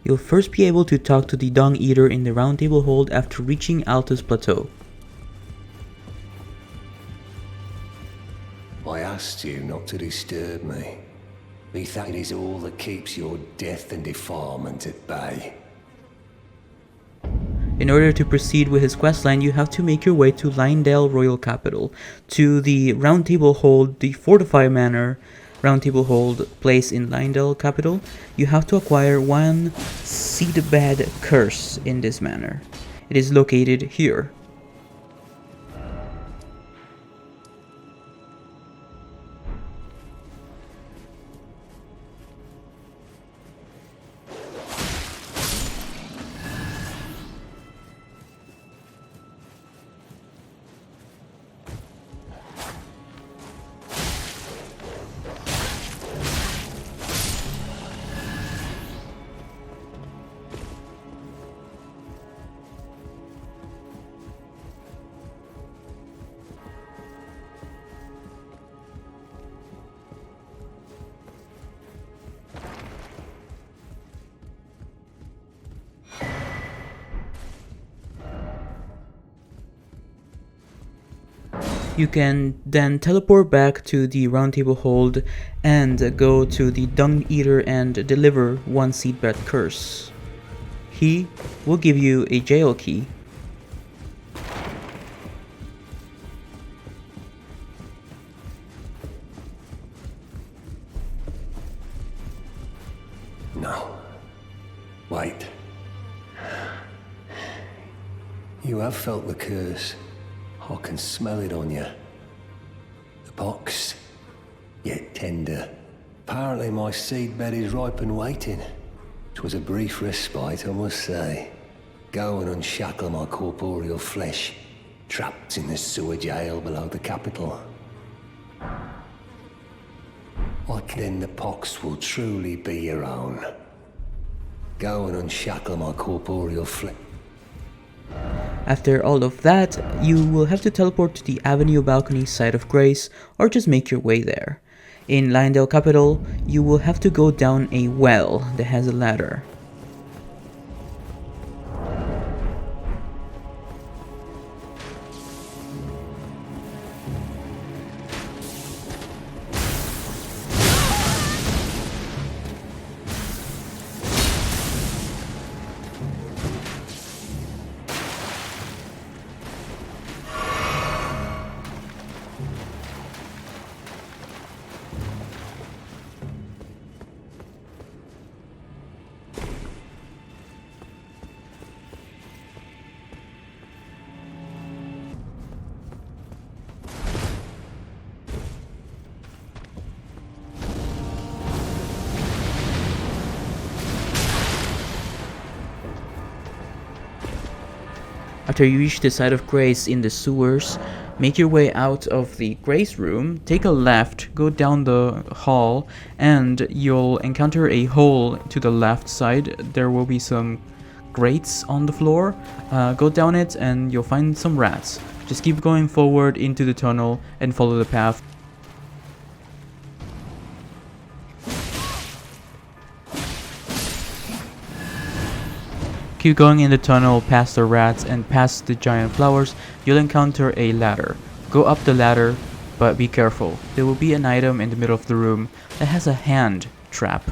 You'll first be able to talk to the Dung Eater in the Roundtable Hold after reaching Altus Plateau. I asked you not to disturb me. Methought it is all that keeps your death and defilement at bay. In order to proceed with his questline, you have to make your way to Leyndell Royal Capital, to the Roundtable Hold, the Fortify Manor Roundtable Hold place in Leyndell Capital. You have to acquire one Seedbed Curse in this manor. It is located here. You can then teleport back to the Roundtable Hold and go to the Dung Eater and deliver one Seedbed Curse. He will give you a jail key. No. Wait. You have felt the curse. I can smell it on you. The box, yet tender. Apparently my seedbed is ripe and waiting. 'Twas a brief respite, I must say. Go and unshackle my corporeal flesh, trapped in the Sewer-Gaol below the capital. Like then the pox will truly be your own. Go and unshackle my corporeal flesh. After all of that, you will have to teleport to the Avenue Balcony side of Grace, or just make your way there. In Leyndell Capital, you will have to go down a well that has a ladder. After you reach the side of Grace in the sewers, make your way out of the Grace room, take a left, go down the hall, and you'll encounter a hole to the left side. There will be some grates on the floor. Go down it and you'll find some rats. Just keep going forward into the tunnel and follow the path. Keep going in the tunnel past the rats and past the giant flowers. You'll encounter a ladder. Go up the ladder, but be careful. There will be an item in the middle of the room that has a hand trap.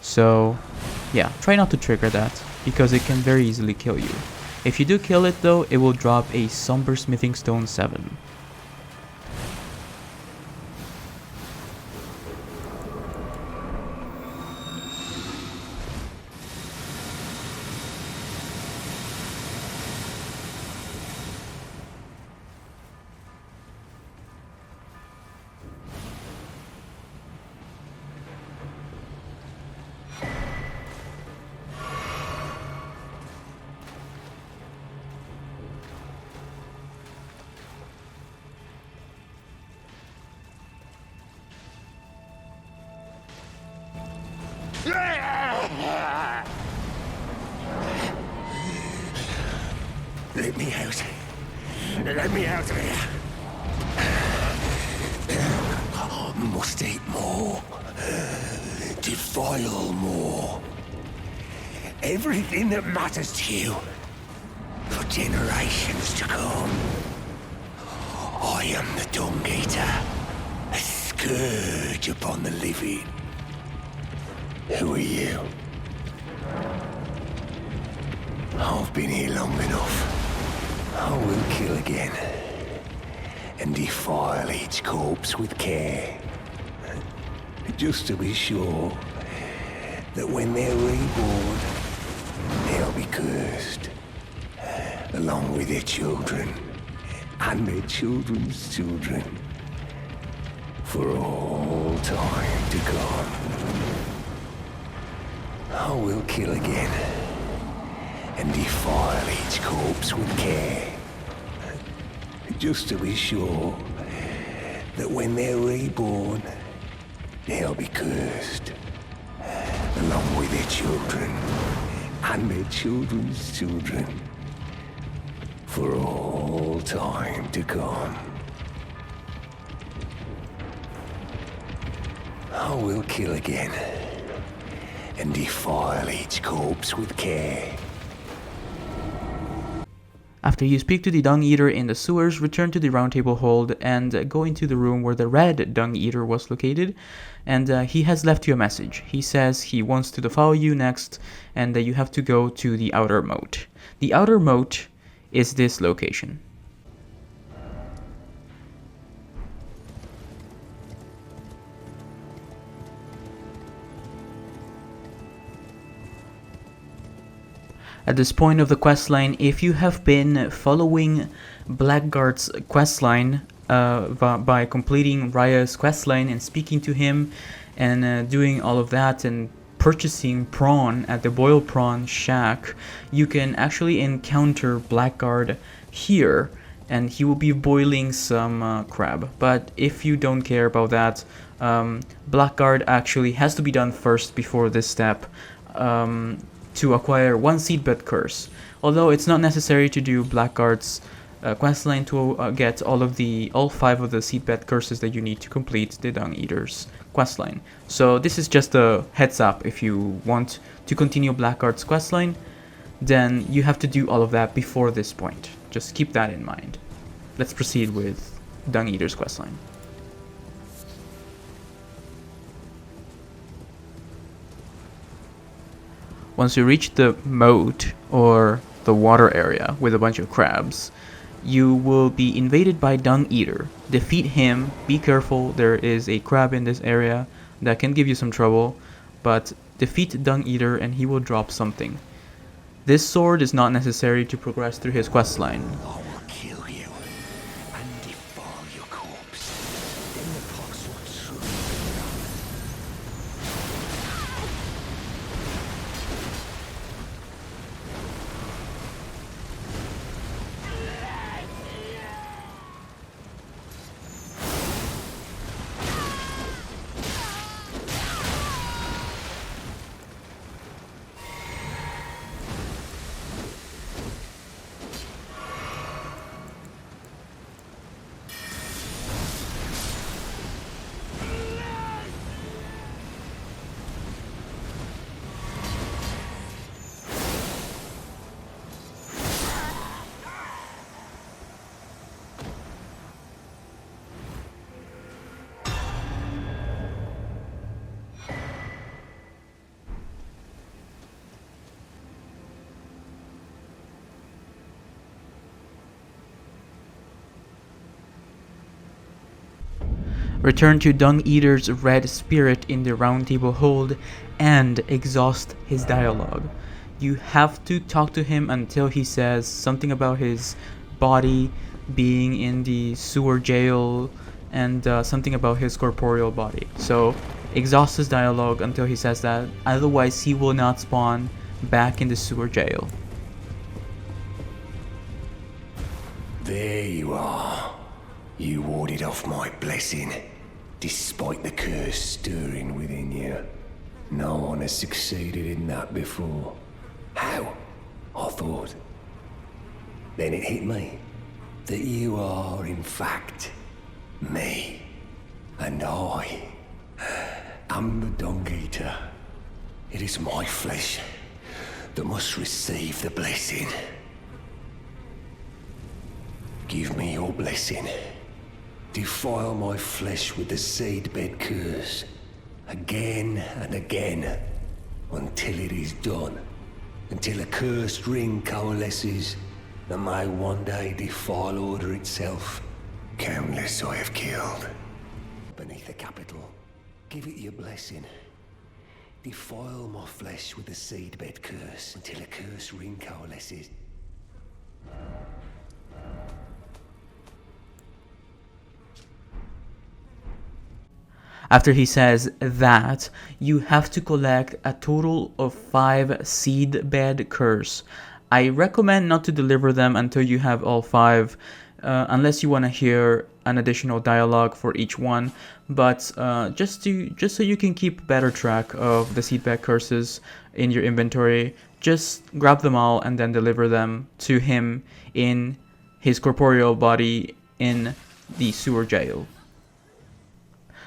So yeah, try not to trigger that, because it can very easily kill you. If you do kill it though, it will drop a Somber Smithing Stone 7. Let me out. Let me out of here. Must eat more. Defile more. everything that matters to you for generations to come. I am the Dung Eater, a scourge upon the living. Who are you? I've been here long enough. I will kill again and defile each corpse with care, just to be sure that when they're reborn, they'll be cursed, along with their children and their children's children, for all time to come. I will kill again and defile each corpse with care, just to be sure that when they're reborn, they'll be cursed, along with their children and their children's children, for all time to come. I will kill again and defile each corpse with care. After you speak to the Dung Eater in the sewers, return to the Roundtable Hold and go into the room where the red Dung Eater was located, and he has left you a message. He says he wants to defile you next, and that you have to go to the outer moat. The outer moat is this location. At this point of the questline, if you have been following Blackguard's questline by completing Raya's questline and speaking to him and doing all of that and purchasing prawn at the Boil Prawn Shack, you can actually encounter Blackguard here, and he will be boiling some crab. But if you don't care about that, Blackguard actually has to be done first before this step. To acquire one Seedbed Curse, although it's not necessary to do Blackguard's questline to get all 5 of the Seedbed Curses that you need to complete the Dung Eater's questline. So this is just a heads up. If you want to continue Blackguard's questline, then you have to do all of that before this point. Just keep that in mind. Let's proceed with Dung Eater's questline. Once you reach the moat, or the water area with a bunch of crabs, you will be invaded by Dung Eater. Defeat him, be careful, there is a crab in this area that can give you some trouble, but defeat Dung Eater and he will drop something. This sword is not necessary to progress through his questline. I will kill you and defile your corpse. Then the pox will truly Return to Dung Eater's red spirit in the Roundtable Hold and exhaust his dialogue. You have to talk to him until he says something about his body being in the Sewer-Gaol and something about his corporeal body. So exhaust his dialogue until he says that, otherwise he will not spawn back in the Sewer-Gaol. There you are. You warded off my blessing, despite the curse stirring within you. No one has succeeded in that before. How? I thought. Then it hit me that you are, in fact, me. And I am the Dung Eater. It is my flesh, that must receive the blessing. Give me your blessing. Defile my flesh with the Seedbed Curse, again and again, until it is done. Until a cursed ring coalesces, and may one day defile order itself. Countless I have killed. Beneath the capital, give it your blessing. Defile my flesh with the Seedbed Curse, until a cursed ring coalesces. After he says that, you have to collect a total of 5 Seedbed Curse. I recommend not to deliver them until you have all 5, unless you want to hear an additional dialogue for each one. But just so you can keep better track of the Seedbed Curses in your inventory, just grab them all and then deliver them to him in his corporeal body in the Sewer-Gaol.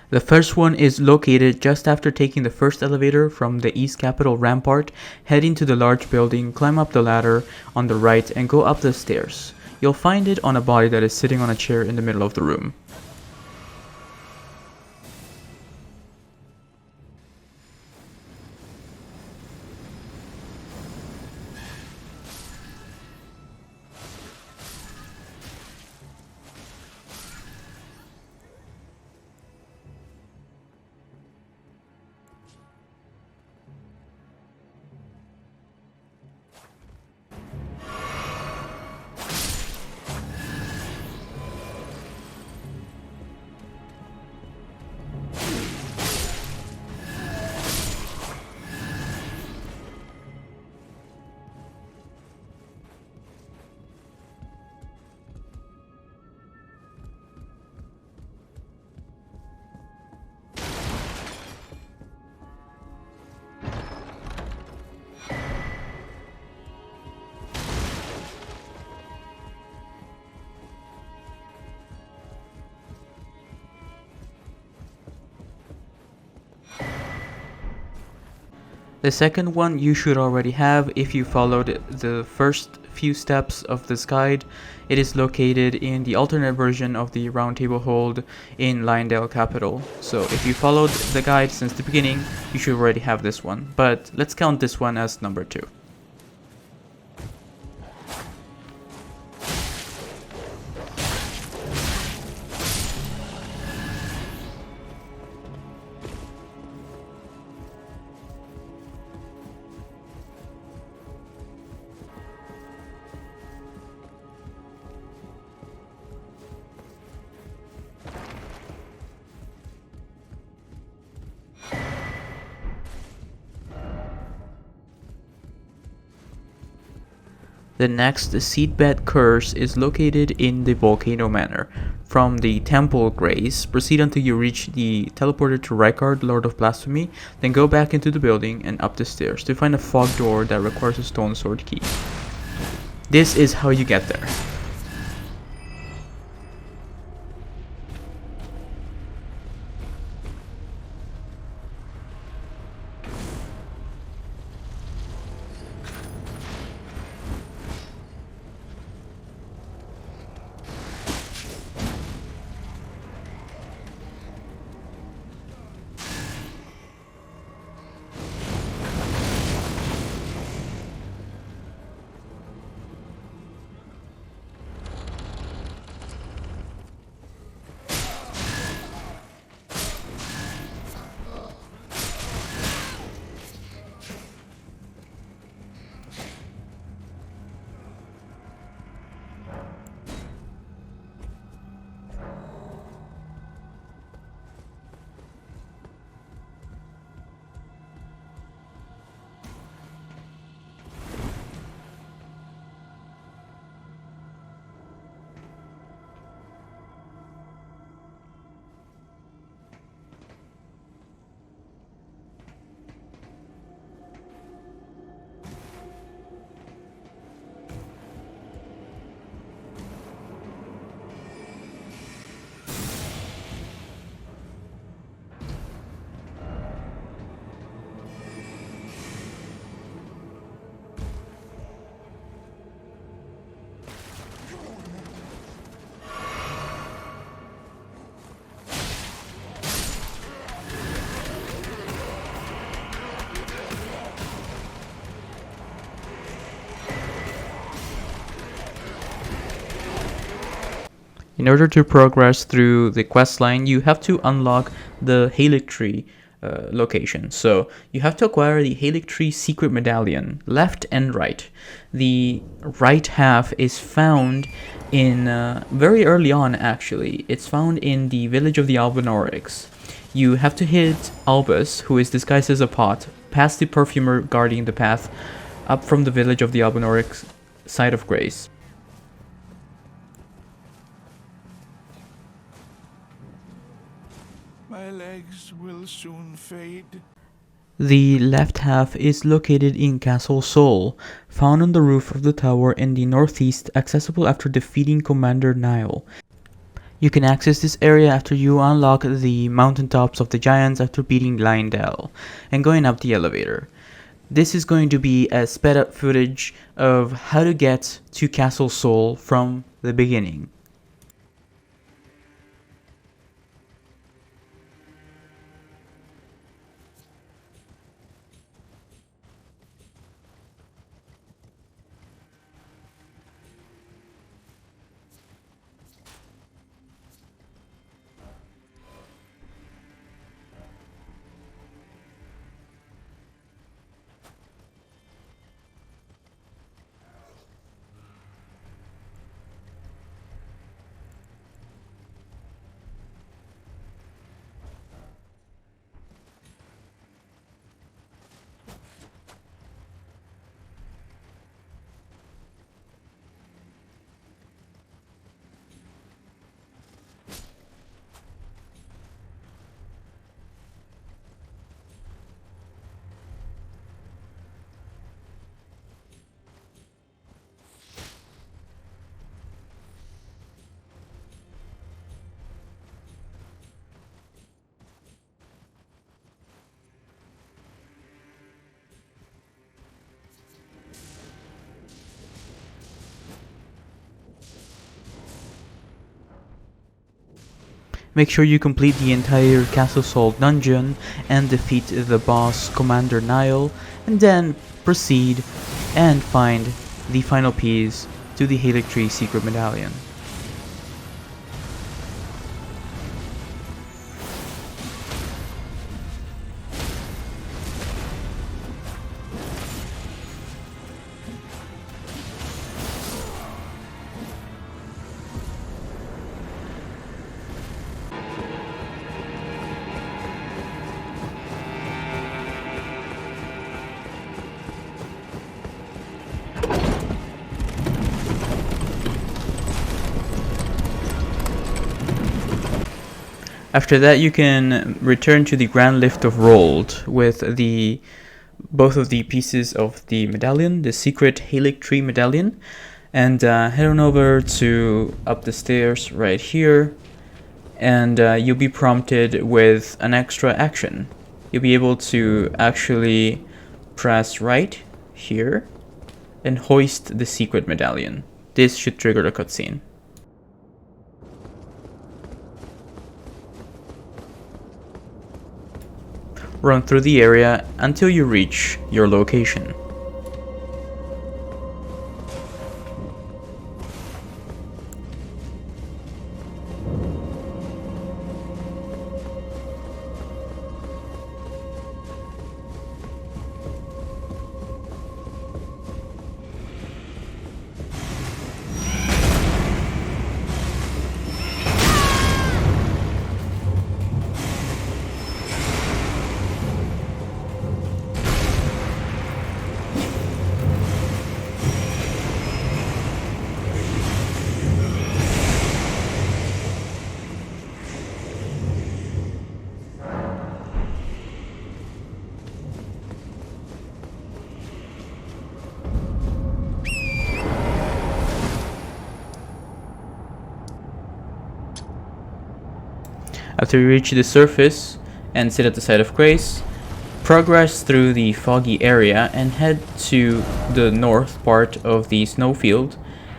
The first one is located just after taking the first elevator from the East Capital Rampart. Head into the large building, climb up the ladder on the right, and go up the stairs. You'll find it on a body that is sitting on a chair in the middle of the room. The second one you should already have if you followed the first few steps of this guide. It is located in the alternate version of the Roundtable Hold in Leyndell Capital. So if you followed the guide since the beginning, you should already have this one. But let's count this one as number 2. The next Seedbed Curse is located in the Volcano Manor. From the Temple Grace, proceed until you reach the teleporter to Rykard, Lord of Blasphemy, then go back into the building and up the stairs to find a fog door that requires a stone sword key. This is how you get there. In order to progress through the questline, you have to unlock the Haligtree location. So you have to acquire the Haligtree secret medallion, left and right. The right half is found in very early on, actually. It's found in the village of the Albinorics. You have to hit Albus, who is disguised as a pot, past the perfumer guarding the path, up from the village of the Albinorics side of Grace. My legs will soon fade. The left half is located in Castle Sol, found on the roof of the tower in the northeast, accessible after defeating Commander Nile. You can access this area after you unlock the mountaintops of the giants after beating Leyndell and going up the elevator. This is going to be a sped up footage of how to get to Castle Sol from the beginning. Make sure you complete the entire Castle Sol dungeon and defeat the boss Commander Nile, and then proceed and find the final piece to the Haligtree secret medallion. After that, you can return to the Grand Lift of Rold with both of the pieces of the medallion, the secret Haligtree medallion, and head on over to up the stairs right here, and you'll be prompted with an extra action. You'll be able to actually press right here and hoist the secret medallion. This should trigger the cutscene. Run through the area until you reach your location. After you reach the surface and sit at the side of Grace, progress through the foggy area and head to the north part of the Snowfield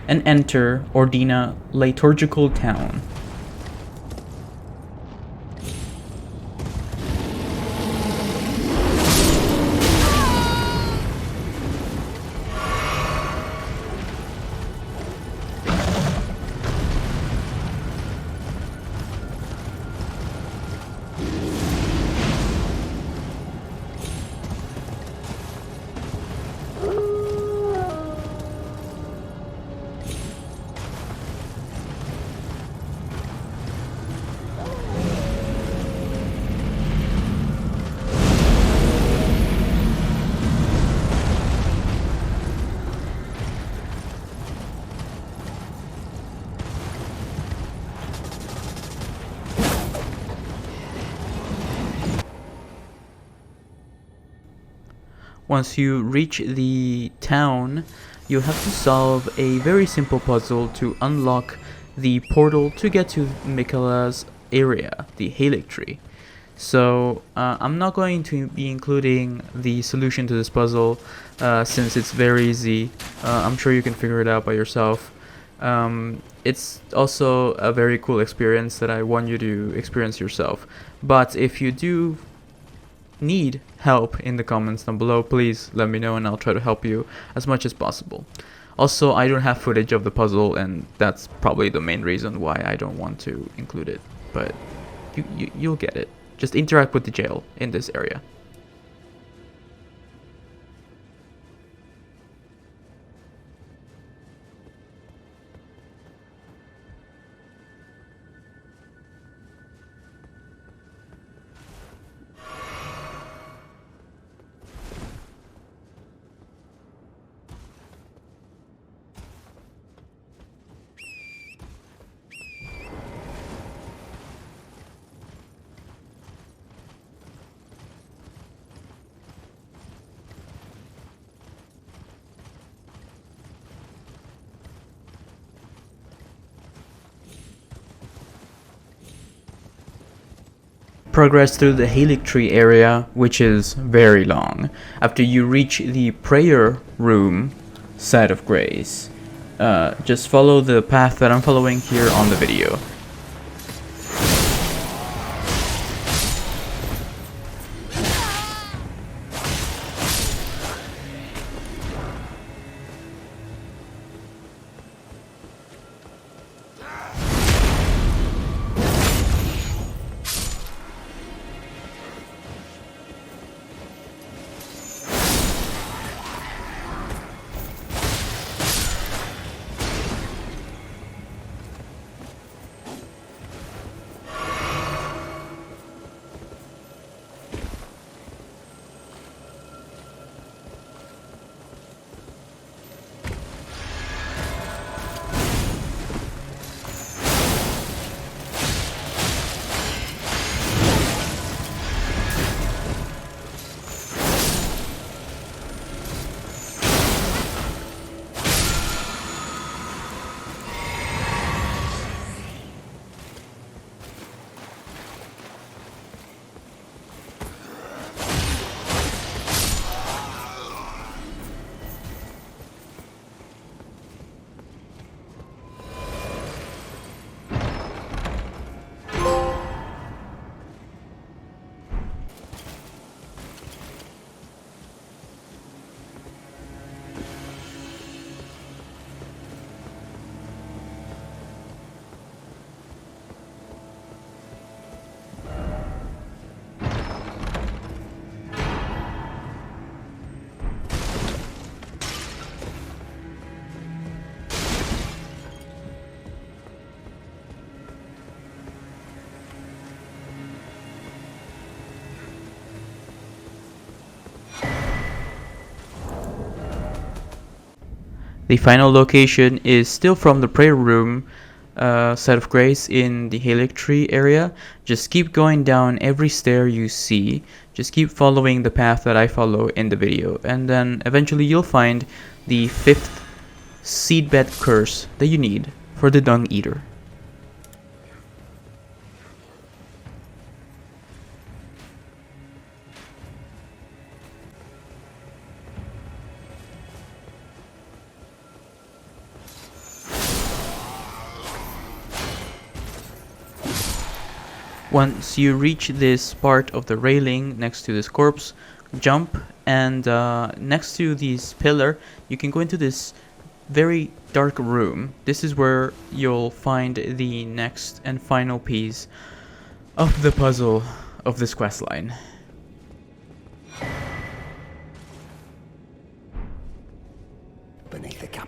and enter Ordina Liturgical town. Once you reach the town, you have to solve a very simple puzzle to unlock the portal to get to Miquella's area, the Haligtree. So I'm not going to be including the solution to this puzzle since it's very easy. I'm sure you can figure it out by yourself. It's also a very cool experience that I want you to experience yourself. But if you do need help in the comments down below, please let me know and I'll try to help you as much as possible. Also, I don't have footage of the puzzle, and that's probably the main reason why I don't want to include it, but you'll get it. Just interact with the jail in this area. Progress through the Haligtree area, which is very long. After you reach the prayer room side of grace, just follow the path that I'm following here on the video. The final location is still from the prayer room side of grace in the Haligtree area. Just keep going down every stair you see. Just keep following the path that I follow in the video, and then eventually you'll find the 5th Seedbed Curse that you need for the Dung Eater. Once you reach this part of the railing next to this corpse, jump, and next to this pillar you can go into this very dark room. This is where you'll find the next and final piece of the puzzle of this questline.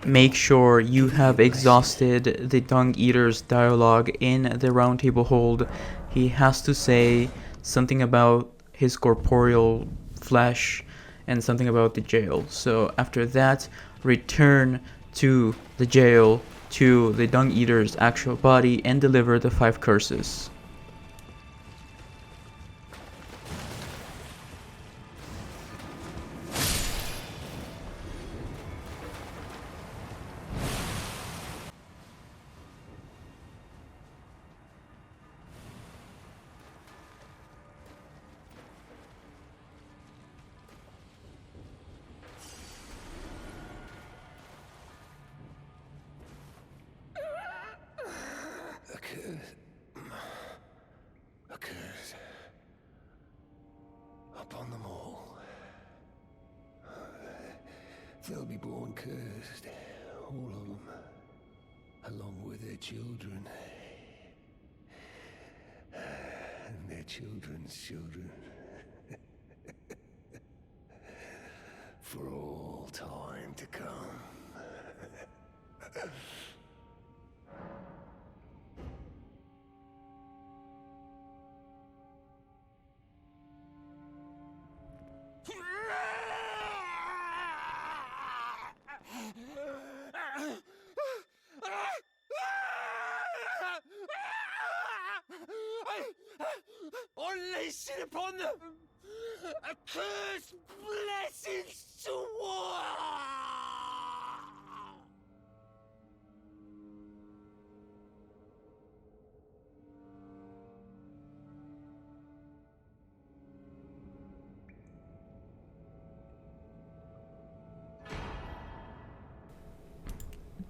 Make sure you have exhausted the Dung Eater's dialogue in the Roundtable Hold. He has to say something about his corporeal flesh and something about the jail. So after that, return to the jail, to the Dung Eater's actual body, and deliver the 5 curses. they'll be born cursed, all of them, along with their children. And their children's children. For all time to come. Unleash it upon them! A curse blessings to war!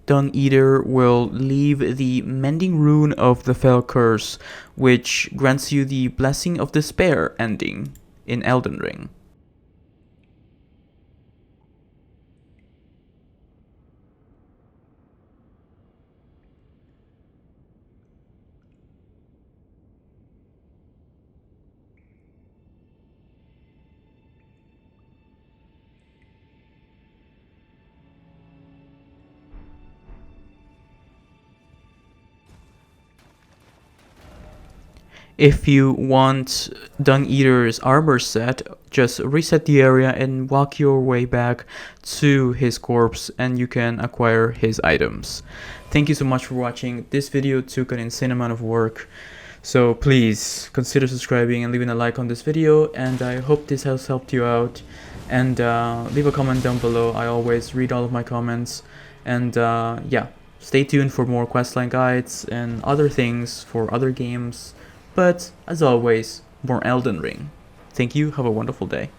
Dung Eater will leave the Mending rune of the Fell Curse, which grants you the Blessing of Despair ending in Elden Ring. If you want Dung Eater's armor set, just reset the area and walk your way back to his corpse and you can acquire his items. Thank you so much for watching. This video took an insane amount of work, so please consider subscribing and leaving a like on this video, and I hope this has helped you out. And leave a comment down below. I always read all of my comments. And yeah, stay tuned for more questline guides and other things for other games. But, as always, more Elden Ring. Thank you, have a wonderful day.